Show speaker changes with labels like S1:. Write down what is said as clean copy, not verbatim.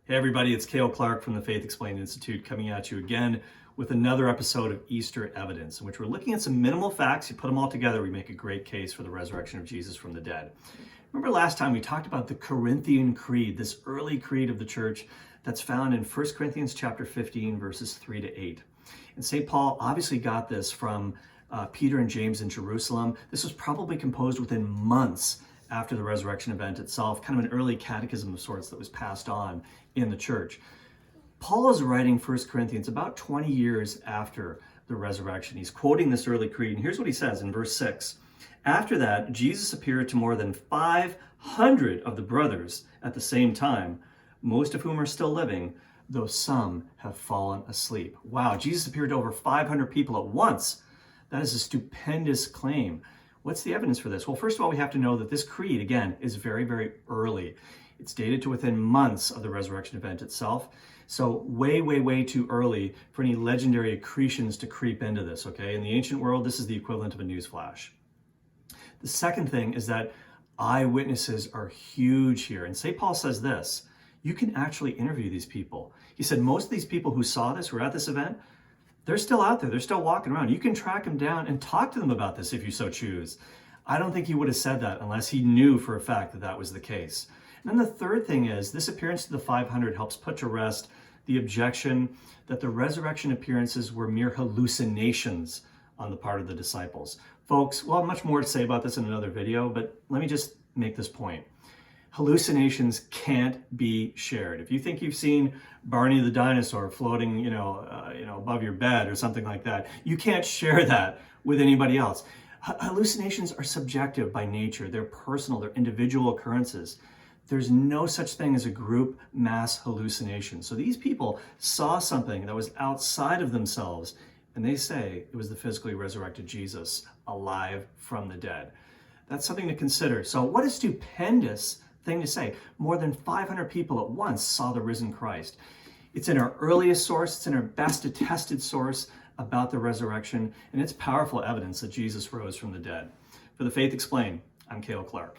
S1: Hey everybody, it's Cale from the Faith Explained Institute coming at you again with another episode of Easter Evidence, in which we're looking at some minimal facts. You put them all together, we make a great case for the resurrection of Jesus from the dead. Remember last time we talked about the Corinthian Creed, this early creed of the church that's found in 1 Corinthians chapter 15, verses 3 to 8. And St. Paul obviously got this from Peter and James in Jerusalem. This was probably composed within months after the resurrection event itself, kind of an early catechism of sorts that was passed on in the church. Paul is writing 1 Corinthians about 20 years after the resurrection. He's quoting this early creed, and here's what he says in verse 6. After that, Jesus appeared to more than 500 of the brothers at the same time, most of whom are still living, though some have fallen asleep. Wow, Jesus appeared to over 500 people at once. That is a stupendous claim. What's the evidence for this? Well, first of all, we have to know that this creed, again, is very, very early. It's dated to within months of the resurrection event itself. So way, way, way too early for any legendary accretions to creep into this, okay? In the ancient world, this is the equivalent of a newsflash. The second thing is that eyewitnesses are huge here. And St. Paul says this, you can actually interview these people. He said most of these people who saw this, who were at this event, they're still out there. They're still walking around. You can track them down and talk to them about this if you so choose. I don't think he would have said that unless he knew for a fact that that was the case. And then the third thing is this appearance to the 500 helps put to rest the objection that the resurrection appearances were mere hallucinations on the part of the disciples. Folks, we'll have much more to say about this in another video, but let me just make this point. Hallucinations can't be shared. If you think you've seen Barney the dinosaur floating, above your bed or something like that, you can't share that with anybody else. Hallucinations are subjective by nature. They're personal. They're individual occurrences. There's no such thing as a group mass hallucination. So these people saw something that was outside of themselves, and they say it was the physically resurrected Jesus alive from the dead. That's something to consider. So what a stupendous thing to say. More than 500 people at once saw the risen Christ. It's in our earliest source, it's in our best attested source about the resurrection, and it's powerful evidence that Jesus rose from the dead. For the Faith Explained, I'm Cale Clark.